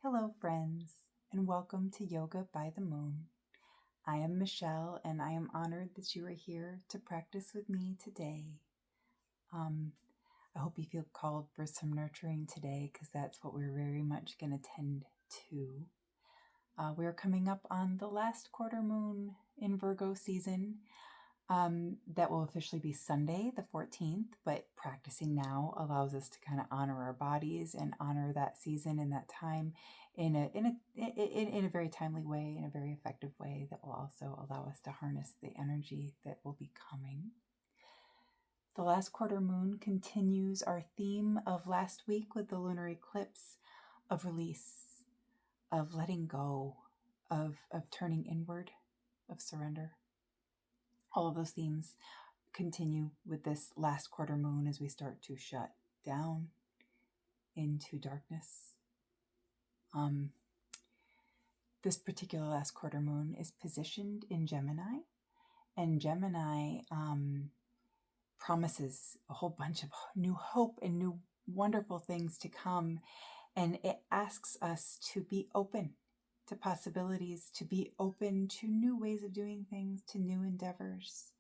Hello, friends, and welcome to Yoga by the Moon. I am Michelle, and I am honored that you are here to practice with me today. I hope you feel called for some nurturing today, because that's what we're very much going to tend to. We're coming up on the last quarter moon in Virgo season. That will officially be Sunday, the 14th, but practicing now allows us to kind of honor our bodies and honor that season and that time in a very timely way, in a very effective way that will also allow us to harness the energy that will be coming. The last quarter moon continues our theme of last week with the lunar eclipse of release, of letting go, of turning inward, of surrender. All of those themes continue with this last quarter moon as we start to shut down into darkness. This particular last quarter moon is positioned in Gemini, and Gemini promises a whole bunch of new hope and new wonderful things to come, and it asks us to be open to possibilities, to be open to new ways of doing things, to new endeavors.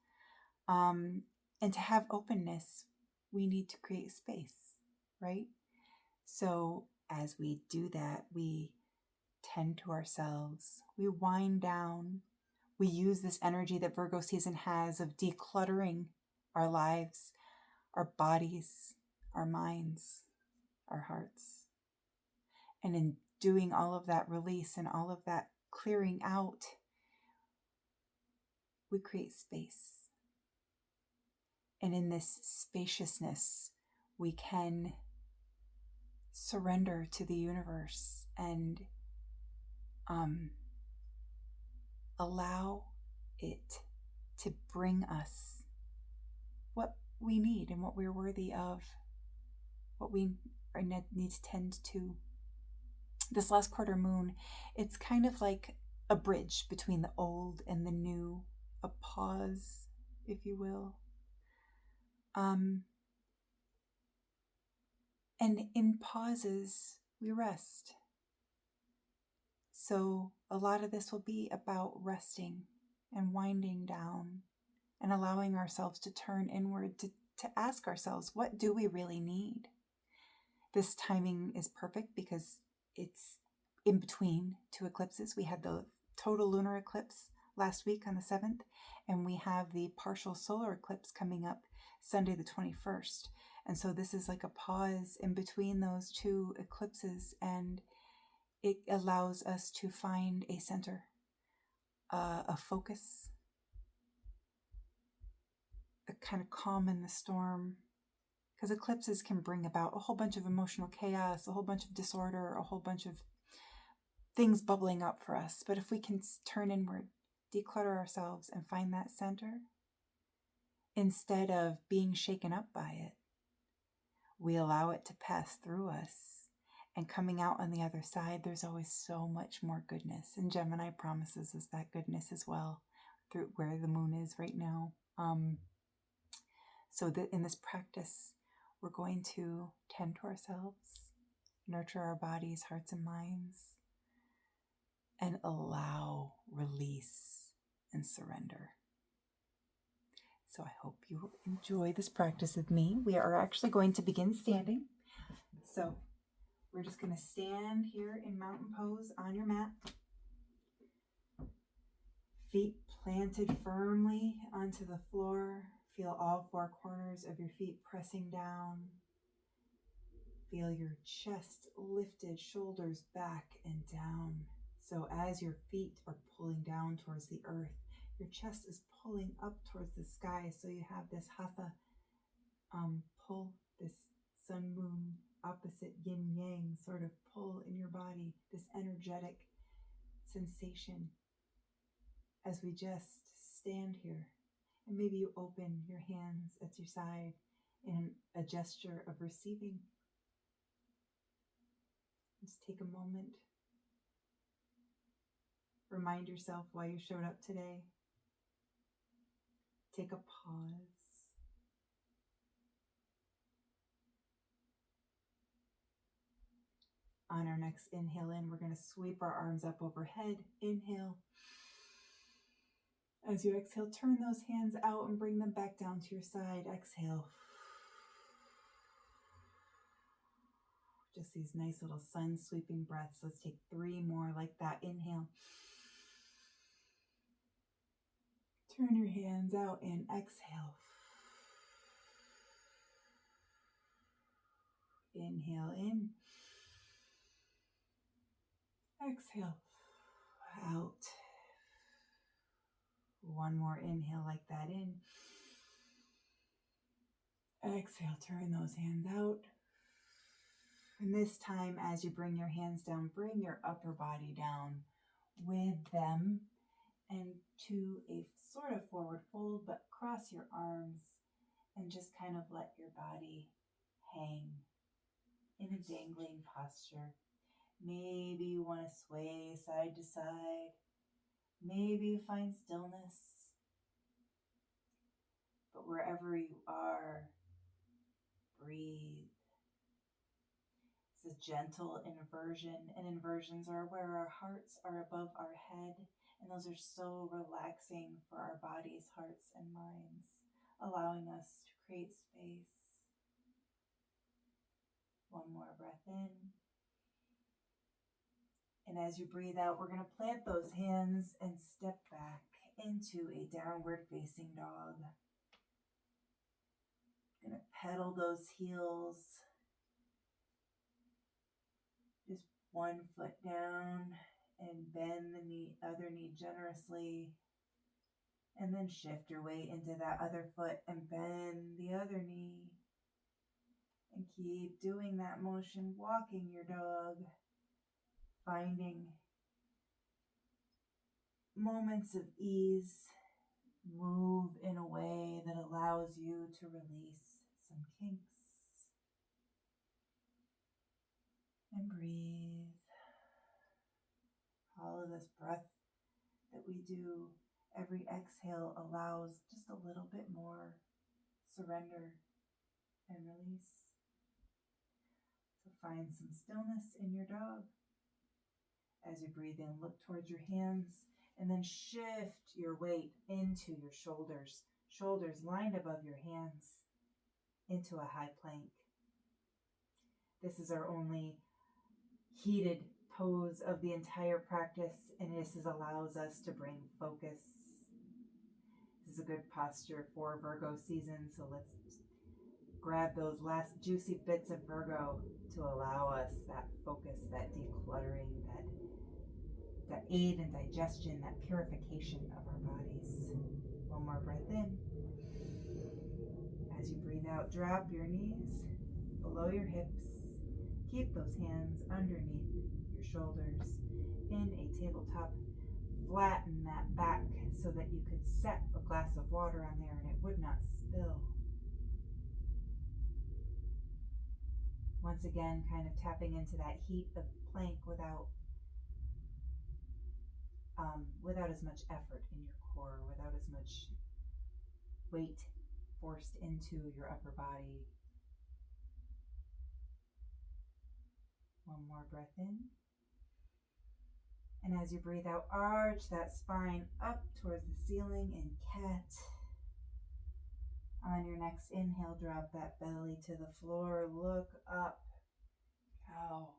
And to have openness, we need to create space, right? So as we do that, we tend to ourselves, we wind down, we use this energy that Virgo season has of decluttering our lives, our bodies, our minds, our hearts. And in doing all of that release and all of that clearing out, we create space. And in this spaciousness, we can surrender to the universe and allow it to bring us what we need and what we're worthy of, what we need to tend to. This last quarter moon, it's kind of like a bridge between the old and the new, a pause, if you will. And in pauses, we rest. So a lot of this will be about resting and winding down and allowing ourselves to turn inward to ask ourselves, what do we really need? This timing is perfect because it's in between two eclipses. We had the total lunar eclipse last week on the 7th, and we have the partial solar eclipse coming up Sunday the 21st. And so this is like a pause in between those two eclipses, and it allows us to find a center, a focus, a kind of calm in the storm. Because eclipses can bring about a whole bunch of emotional chaos, a whole bunch of disorder, a whole bunch of things bubbling up for us. But if we can turn inward, declutter ourselves, and find that center, instead of being shaken up by it, we allow it to pass through us. And coming out on the other side, there's always so much more goodness. And Gemini promises us that goodness as well, through where the moon is right now. So that in this practice, we're going to tend to ourselves, nurture our bodies, hearts, and minds, and allow release and surrender. So I hope you enjoy this practice with me. We are actually going to begin standing. So we're just going to stand here in mountain pose on your mat. Feet planted firmly onto the floor. Feel all four corners of your feet pressing down. Feel your chest lifted, shoulders back and down. So as your feet are pulling down towards the earth, your chest is pulling up towards the sky. So you have this hatha pull, this sun moon opposite yin yang sort of pull in your body, this energetic sensation as we just stand here. And maybe you open your hands at your side in a gesture of receiving. Just take a moment. Remind yourself why you showed up today. Take a pause. On our next inhale in, we're going to sweep our arms up overhead. Inhale. As you exhale, turn those hands out and bring them back down to your side. Exhale. Just these nice little sun sweeping breaths. Let's take 3 more like that. Inhale. Turn your hands out and exhale. Inhale in. Exhale out. 1 more inhale like that in. Exhale, turn those hands out. And this time, as you bring your hands down, bring your upper body down with them and to a sort of forward fold, but cross your arms and just kind of let your body hang in a dangling posture. Maybe you want to sway side to side. Maybe you find stillness. But wherever you are, breathe. It's a gentle inversion, and inversions are where our hearts are above our head, and those are so relaxing for our bodies, hearts, and minds, allowing us to create space. 1 more breath in. And as you breathe out, we're going to plant those hands and step back into a downward facing dog. Going to pedal those heels. Just 1 foot down and bend the other knee generously. And then shift your weight into that other foot and bend the other knee. And keep doing that motion, walking your dog, finding moments of ease. Move in a way that allows you to release some kinks. And breathe. All of this breath that we do, every exhale allows just a little bit more surrender and release. So find some stillness in your dog. As you breathe in, look towards your hands and then shift your weight into your shoulders. Shoulders lined above your hands into a high plank. This is our only heated pose of the entire practice, and this allows us to bring focus. This is a good posture for Virgo season, so let's grab those last juicy bits of Virgo to allow us that focus, that decluttering, that aid in digestion, that purification of our bodies. 1 more breath in. As you breathe out, drop your knees below your hips. Keep those hands underneath your shoulders in a tabletop. Flatten that back so that you could set a glass of water on there and it would not spill. Once again, kind of tapping into that heat of plank without as much effort in your core, without as much weight forced into your upper body. 1 more breath in. And as you breathe out, arch that spine up towards the ceiling in cat. On your next inhale, drop that belly to the floor. Look up, cow.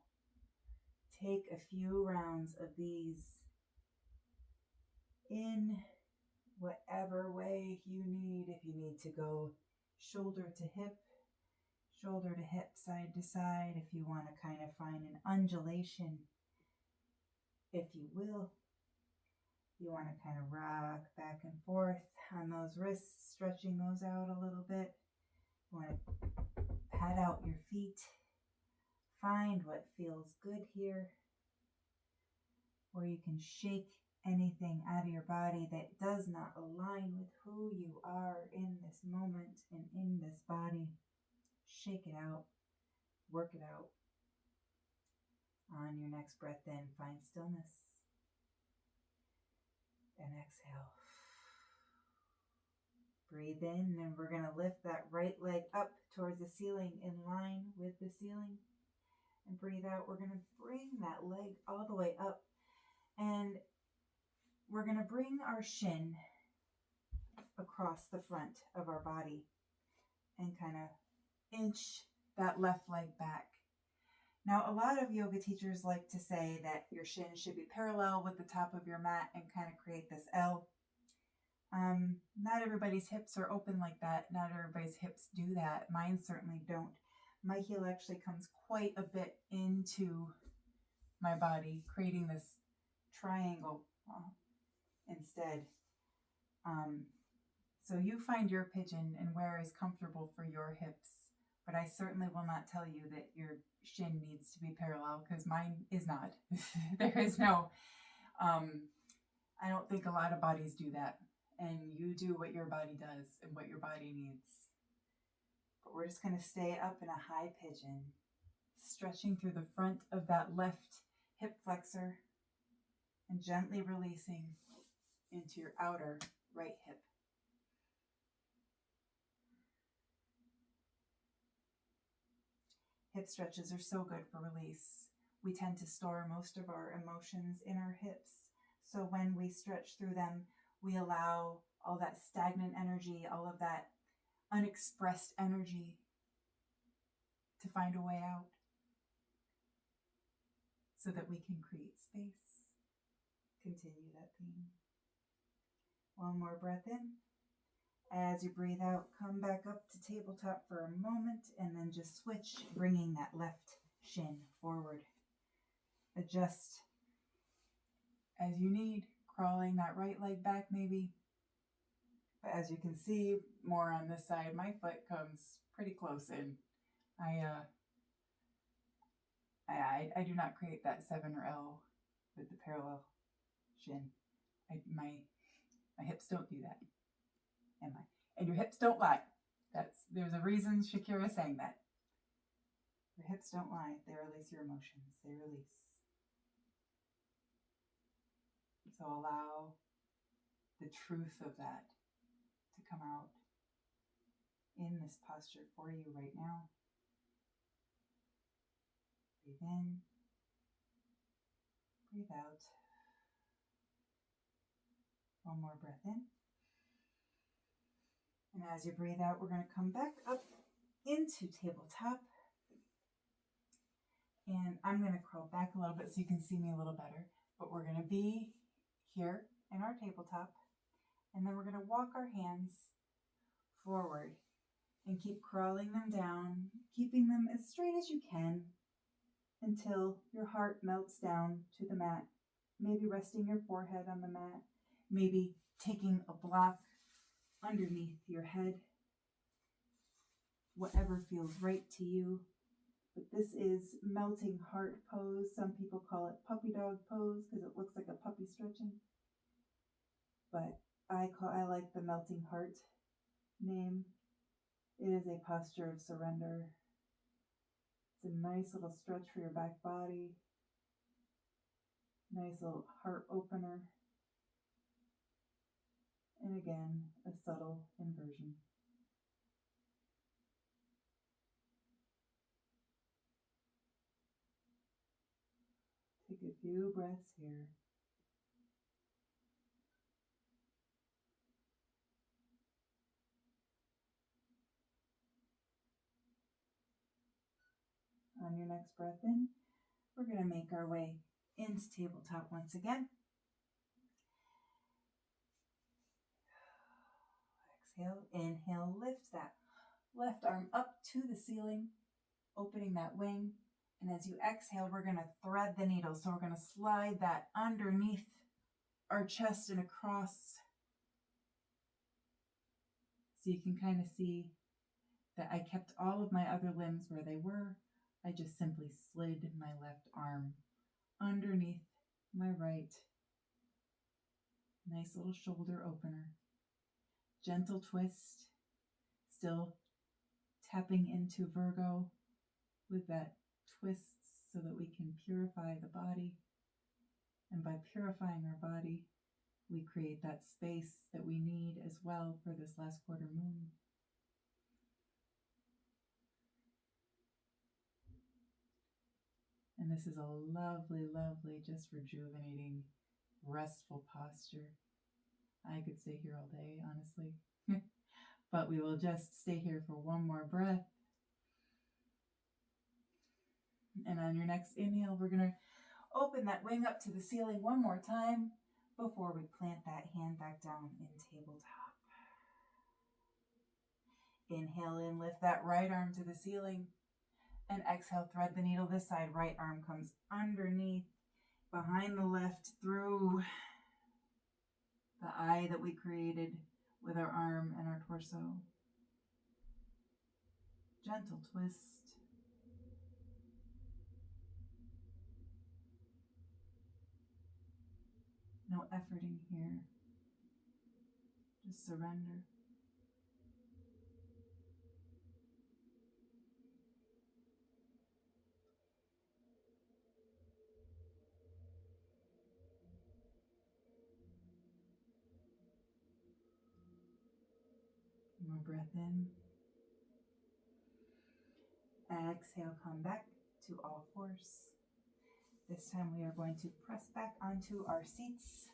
Take a few rounds of these in whatever way you need. If you need to go shoulder to hip, side to side. If you want to kind of find an undulation, if you will. You want to kind of rock back and forth on those wrists, stretching those out a little bit. You want to pat out your feet. Find what feels good here. Or you can shake anything out of your body that does not align with who you are in this moment and in this body. Shake it out. Work it out. On your next breath in, find stillness. And exhale. Breathe in, and we're going to lift that right leg up towards the ceiling in line with the ceiling. And breathe out. We're going to bring that leg all the way up. And we're going to bring our shin across the front of our body and kind of inch that left leg back. Now, a lot of yoga teachers like to say that your shin should be parallel with the top of your mat and kind of create this L. Not everybody's hips are open like that. Not everybody's hips do that. Mine certainly don't. My heel actually comes quite a bit into my body, creating this triangle instead. So you find your pigeon and where is comfortable for your hips. But I certainly will not tell you that your shin needs to be parallel, because mine is not. There is no, I don't think a lot of bodies do that. And you do what your body does and what your body needs. But we're just going to stay up in a high pigeon, stretching through the front of that left hip flexor and gently releasing into your outer right hip. Hip stretches are so good for release. We tend to store most of our emotions in our hips. So when we stretch through them, we allow all that stagnant energy, all of that unexpressed energy to find a way out so that we can create space. Continue that theme. One more breath in. As you breathe out, come back up to tabletop for a moment and then just switch, bringing that left shin forward. Adjust as you need, crawling that right leg back maybe. But as you can see, more on this side, my foot comes pretty close in. I do not create that 7 or L with the parallel shin. My hips don't do that. And your hips don't lie. There's a reason Shakira's saying that. Your hips don't lie. They release your emotions. They release. So allow the truth of that to come out in this posture for you right now. Breathe in. Breathe out. One more breath in. And as you breathe out, we're going to come back up into tabletop. And I'm going to crawl back a little bit so you can see me a little better. But we're going to be here in our tabletop. And then we're going to walk our hands forward and keep crawling them down, keeping them as straight as you can until your heart melts down to the mat. Maybe resting your forehead on the mat. Maybe taking a block underneath your head. Whatever feels right to you. But this is melting heart pose. Some people call it puppy dog pose because it looks like a puppy stretching. But I like the melting heart name. It is a posture of surrender. It's a nice little stretch for your back body. Nice little heart opener. And again, a subtle inversion. Take a few breaths here. On your next breath in, we're going to make our way into tabletop once again. Exhale, inhale, lift that left arm up to the ceiling, opening that wing. And as you exhale, we're going to thread the needle. So we're going to slide that underneath our chest and across. So you can kind of see that I kept all of my other limbs where they were. I just simply slid my left arm underneath my right. Nice little shoulder opener. Gentle twist. Still tapping into Virgo with that twist so that we can purify the body. And by purifying our body, we create that space that we need as well for this last quarter moon. And this is a lovely, lovely, just rejuvenating, restful posture. I could stay here all day, honestly. But we will just stay here for one more breath. And on your next inhale, we're going to open that wing up to the ceiling one more time before we plant that hand back down in tabletop. Inhale in, lift that right arm to the ceiling. And exhale, thread the needle this side. Right arm comes underneath, behind the left, through the eye that we created with our arm and our torso. Gentle twist. No efforting here. Just surrender. More breath in. Exhale, come back to all fours. This time we are going to press back onto our seats.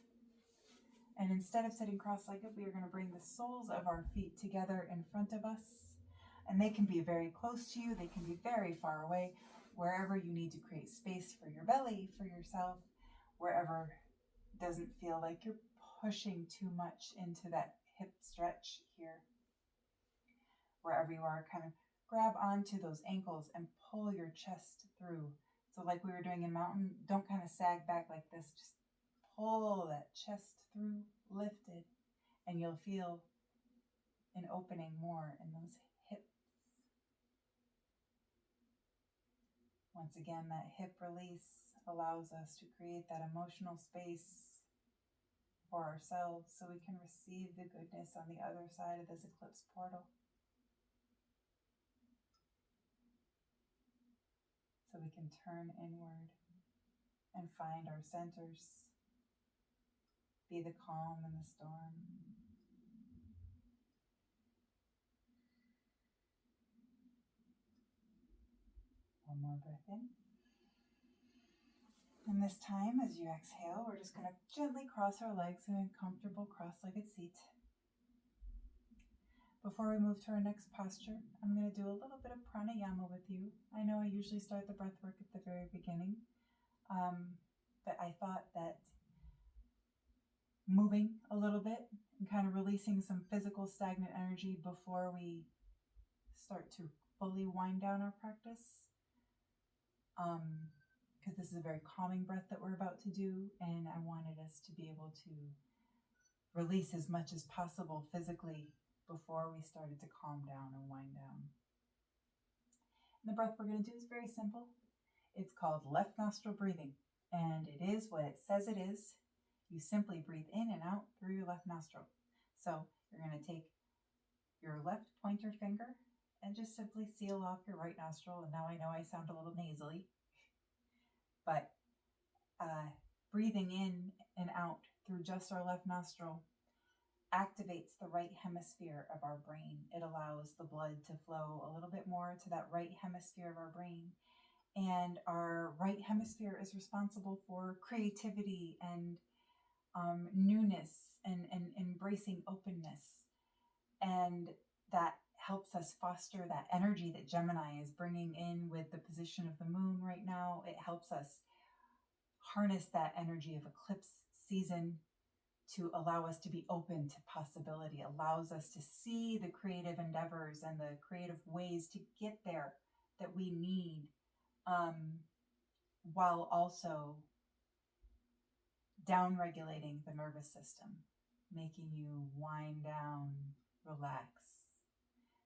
And instead of sitting cross-legged, we are going to bring the soles of our feet together in front of us. And they can be very close to you. They can be very far away. Wherever you need to create space for your belly, for yourself, wherever it doesn't feel like you're pushing too much into that hip stretch here. Wherever you are, kind of grab onto those ankles and pull your chest through. So like we were doing in mountain, don't kind of sag back like this. Just pull that chest through, lifted, and you'll feel an opening more in those hips. Once again, that hip release allows us to create that emotional space for ourselves so we can receive the goodness on the other side of this eclipse portal. So we can turn inward and find our centers, be the calm in the storm. One more breath in. And this time, as you exhale, we're just going to gently cross our legs in a comfortable cross-legged seat. Before we move to our next posture, I'm going to do a little bit of pranayama with you. I know I usually start the breath work at the very beginning, but I thought that moving a little bit and kind of releasing some physical stagnant energy before we start to fully wind down our practice, because this is a very calming breath that we're about to do, and I wanted us to be able to release as much as possible physically before we started to calm down and wind down. And the breath we're going to do is very simple. It's called left nostril breathing, and it is what it says it is. You simply breathe in and out through your left nostril. So you're going to take your left pointer finger and just simply seal off your right nostril. And now I know I sound a little nasally, but breathing in and out through just our left nostril activates the right hemisphere of our brain. It allows the blood to flow a little bit more to that right hemisphere of our brain. And our right hemisphere is responsible for creativity and newness and embracing openness. And that helps us foster that energy that Gemini is bringing in with the position of the moon right now. It helps us harness that energy of eclipse season to allow us to be open to possibility, allows us to see the creative endeavors and the creative ways to get there that we need, while also down-regulating the nervous system, making you wind down, relax.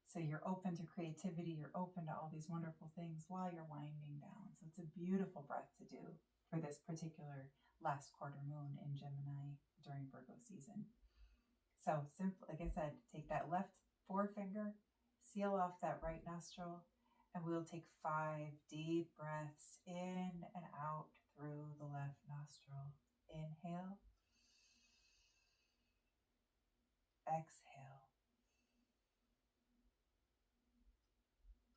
So you're open to creativity, you're open to all these wonderful things while you're winding down. So it's a beautiful breath to do for this particular last quarter moon in Gemini during Virgo season. So simple, like I said, take that left forefinger, seal off that right nostril, and we'll take 5 deep breaths in and out through the left nostril. Inhale. Exhale.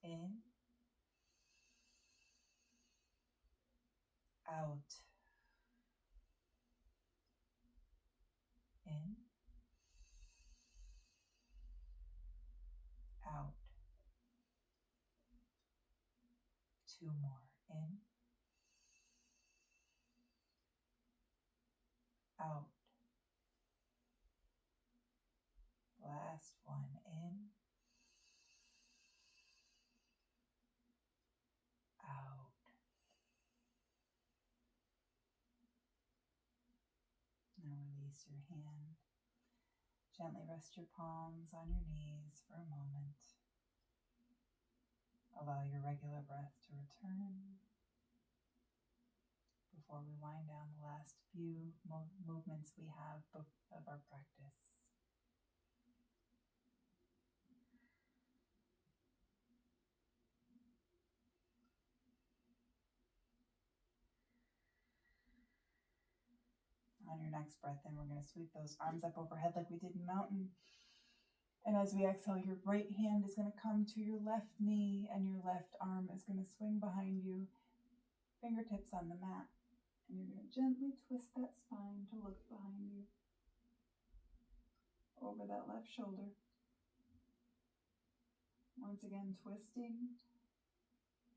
In. out. In. Out. 2 more. In. Out. Last one. In. Out. Now release your hand. Gently rest your palms on your knees for a moment. Allow your regular breath to return before we wind down the last few movements we have of our practice. On your next breath in, we're going to sweep those arms up overhead like we did in mountain. And as we exhale, your right hand is going to come to your left knee and your left arm is going to swing behind you, fingertips on the mat. And you're going to gently twist that spine to look behind you, over that left shoulder. Once again, twisting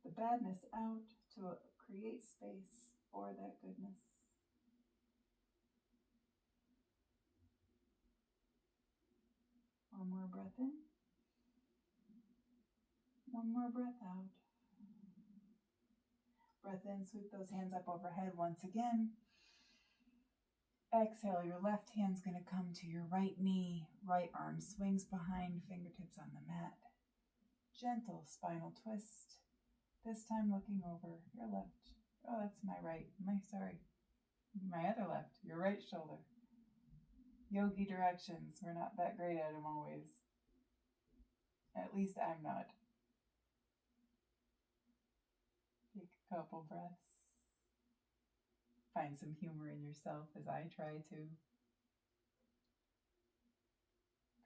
the badness out to create space for that goodness. One more breath in. One more breath out. Breath in, sweep those hands up overhead once again. Exhale, your left hand's going to come to your right knee. Right arm swings behind, fingertips on the mat. Gentle spinal twist. This time looking over your left. Oh, that's my right. My other left. Your right shoulder. Yogi directions. We're not that great at them always. At least I'm not. Take a couple breaths. Find some humor in yourself as I try to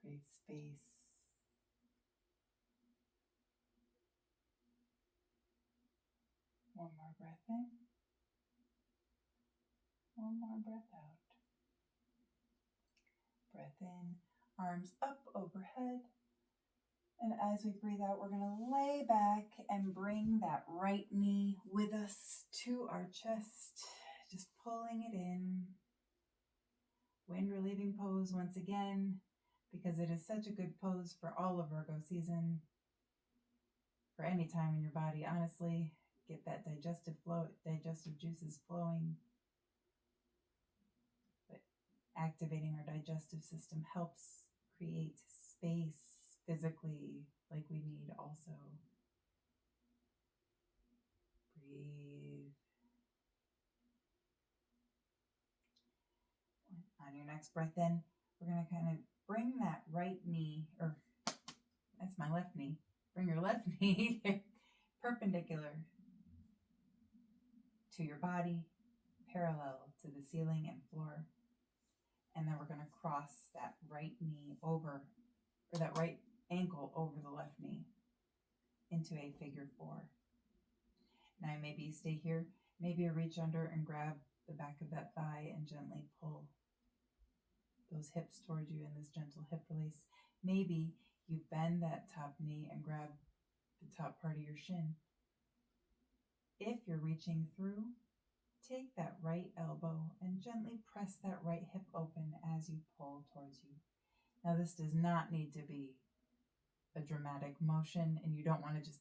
create space. One more breath in. One more breath out. Breath in, arms up overhead. And as we breathe out, we're going to lay back and bring that right knee with us to our chest. Just pulling it in. Wind relieving pose once again, because it is such a good pose for all of Virgo season. For any time in your body, honestly, get that digestive juices flowing. But activating our digestive system helps create space physically, like we need also. Breathe. On your next breath in, we're going to kind of bring that right knee, or that's my left knee. Bring your left knee perpendicular to your body, parallel to the ceiling and floor. And then we're going to cross that right knee over, or that right ankle over the left knee into a figure 4. Now maybe you stay here, maybe you reach under and grab the back of that thigh and gently pull those hips towards you in this gentle hip release. Maybe you bend that top knee and grab the top part of your shin. If you're reaching through, take that right elbow and gently press that right hip open as you pull towards you. Now this does not need to be a dramatic motion, and you don't want to just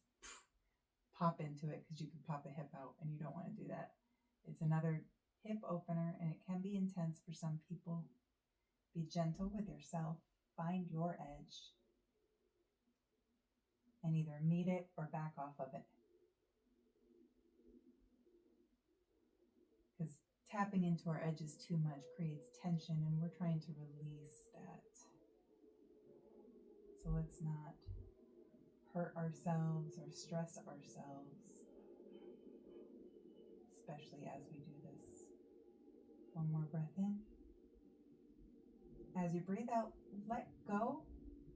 pop into it, because you can pop a hip out and you don't want to do that. It's another hip opener, and it can be intense for some people. Be gentle with yourself. Find your edge and either meet it or back off of it. Because tapping into our edges too much creates tension, and we're trying to release that. So let's not hurt ourselves or stress ourselves, especially as we do this. One more breath in. As you breathe out, let go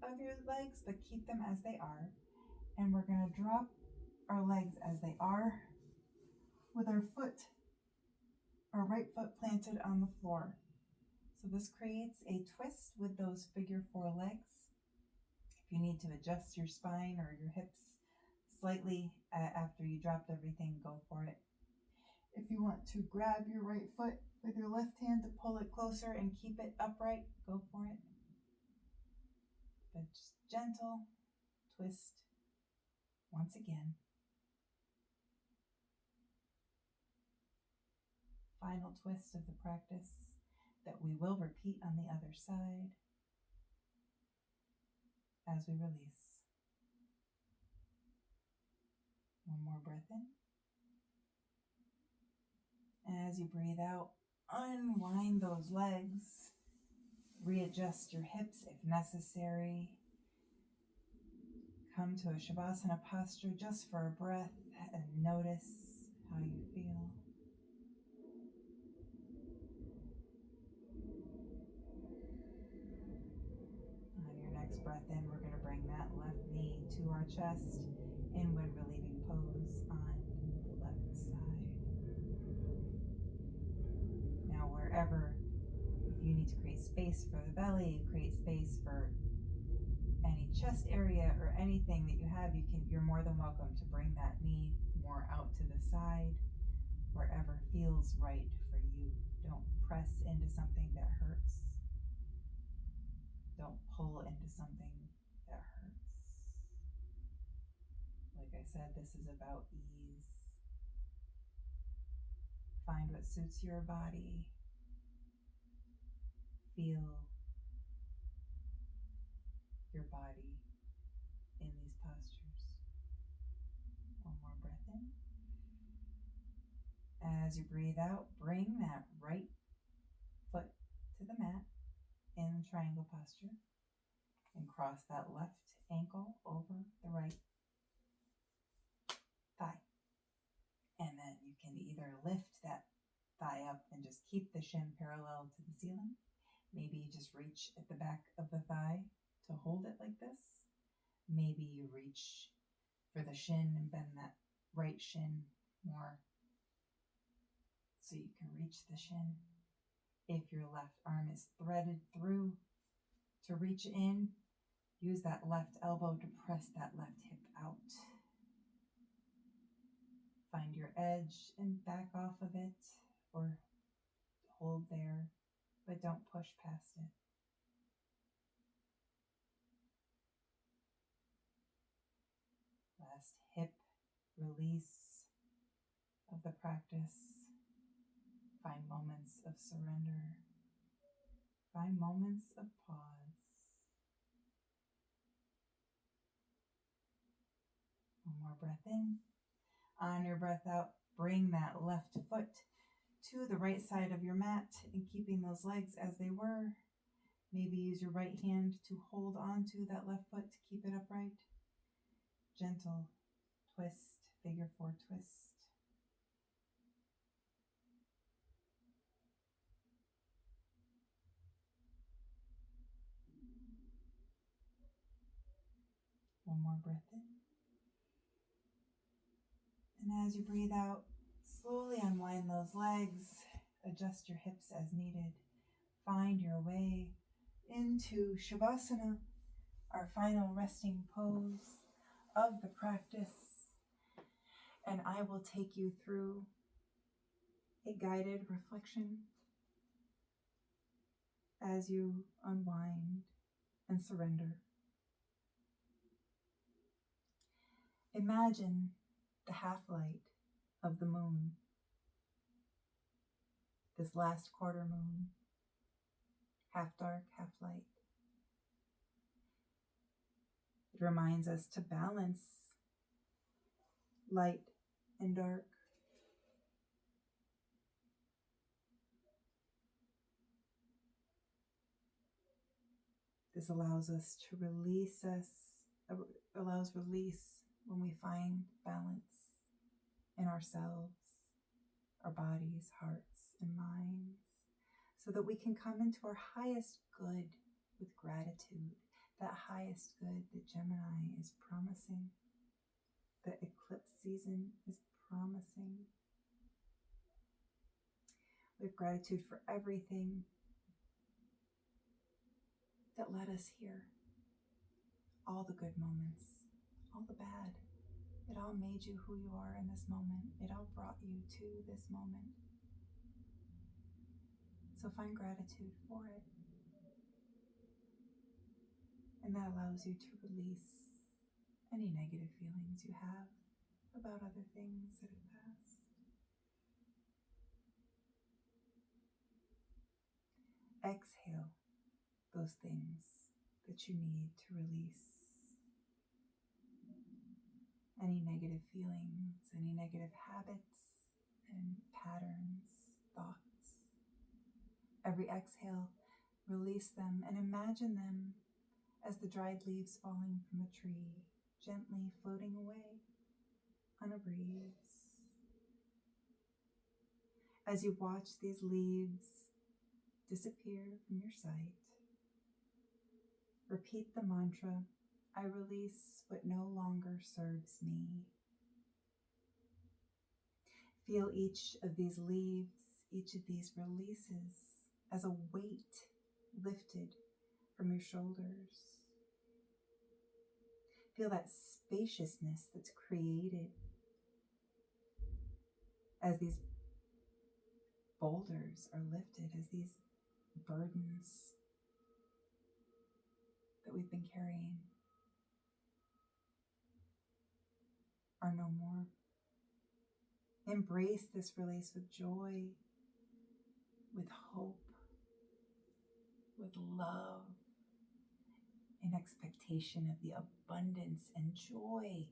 of your legs, but keep them as they are. And we're going to drop our legs as they are with our foot right foot planted on the floor. So this creates a twist with those figure 4 legs. If you need to adjust your spine or your hips slightly after you dropped everything, go for it. If you want to grab your right foot with your left hand to pull it closer and keep it upright, go for it. But just gentle twist once again. Final twist of the practice that we will repeat on the other side as we release. One more breath in. As you breathe out, unwind those legs. Readjust your hips if necessary. Come to a shavasana posture just for a breath and notice how you feel. On your next breath in, we're going to bring that left knee to our chest in wind relieving pose on the left side. Now wherever, if you need to create space for the belly, create space for any chest area or anything that you have, you're more than welcome to bring that knee more out to the side, wherever feels right for you. Don't press into something that hurts. Don't pull into something that hurts. Like I said, this is about ease. Find what suits your body. Feel your body in these postures. One more breath in. As you breathe out, bring that right foot to the mat in triangle posture and cross that left ankle over the right thigh. And then you can either lift that thigh up and just keep the shin parallel to the ceiling. Maybe you just reach at the back of the thigh to hold it like this. Maybe you reach for the shin and bend that right shin more so you can reach the shin. If your left arm is threaded through to reach in, use that left elbow to press that left hip out. Find your edge and back off of it or hold there, but don't push past it. Last hip release of the practice. Find moments of surrender. Find moments of pause. One more breath in. On your breath out, bring that left foot to the right side of your mat and keeping those legs as they were. Maybe use your right hand to hold on to that left foot to keep it upright. Gentle twist, figure 4 twist. One more breath in. And as you breathe out, slowly unwind those legs, adjust your hips as needed. Find your way into Shavasana, our final resting pose of the practice. And I will take you through a guided reflection as you unwind and surrender. Imagine the half light of the moon, this last quarter moon, half dark, half light. It reminds us to balance light and dark. This allows us to allows release when we find balance in ourselves, our bodies, hearts, and minds, so that we can come into our highest good with gratitude, that highest good that Gemini is promising, the eclipse season is promising. We have gratitude for everything that led us here. All the good moments, all the bad. It all made you who you are in this moment. It all brought you to this moment. So find gratitude for it. And that allows you to release any negative feelings you have about other things that have passed. Exhale those things that you need to release. Any negative feelings, any negative habits and patterns, thoughts. Every exhale, release them and imagine them as the dried leaves falling from a tree, gently floating away on a breeze. As you watch these leaves disappear from your sight, repeat the mantra, I release what no longer serves me. Feel each of these leaves, each of these releases as a weight lifted from your shoulders. Feel that spaciousness that's created as these boulders are lifted, as these burdens that we've been carrying are no more. Embrace this release with joy, with hope, with love, in expectation of the abundance and joy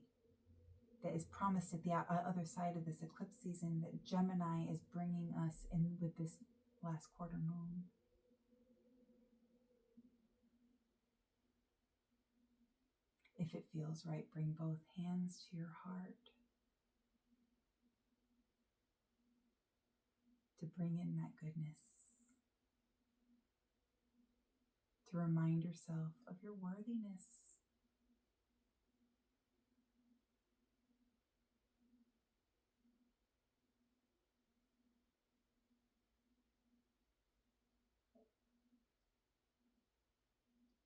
that is promised at the other side of this eclipse season that Gemini is bringing us in with this last quarter moon. If it feels right, bring both hands to your heart to bring in that goodness, to remind yourself of your worthiness.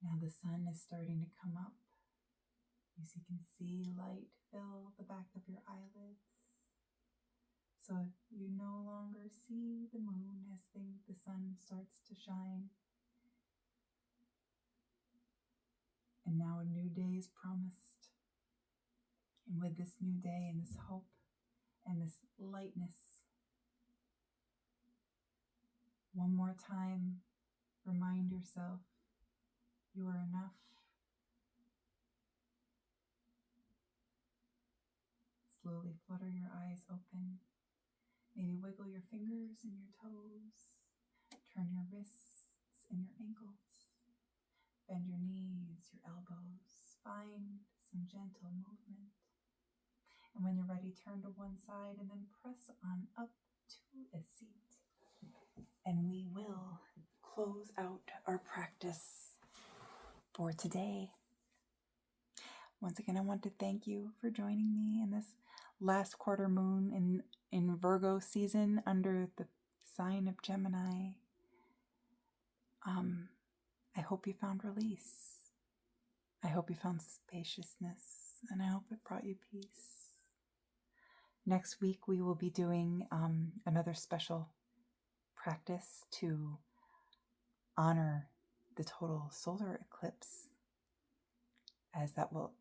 Now the sun is starting to come up. As you can see, light fill the back of your eyelids. So you no longer see the moon as the sun starts to shine. And now a new day is promised. And with this new day and this hope and this lightness, one more time, remind yourself you are enough. Slowly flutter your eyes open. Maybe wiggle your fingers and your toes. Turn your wrists and your ankles. Bend your knees, your elbows. Find some gentle movement. And when you're ready, turn to one side and then press on up to a seat. And we will close out our practice for today. Once again, I want to thank you for joining me in this last quarter moon in Virgo season under the sign of Gemini. I hope you found release. I hope you found spaciousness, and I hope it brought you peace. Next week, we will be doing another special practice to honor the total solar eclipse, as that will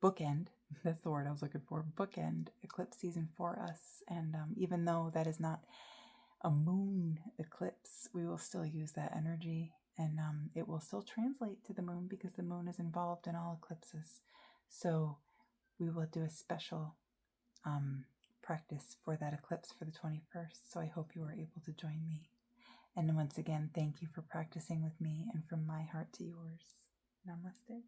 bookend, that's the word I was looking for, bookend eclipse season for us. And even though that is not a moon eclipse, we will still use that energy, and it will still translate to the moon because the moon is involved in all eclipses. So we will do a special practice for that eclipse for the 21st. So I hope you are able to join me. And once again, thank you for practicing with me, and from my heart to yours. Namaste.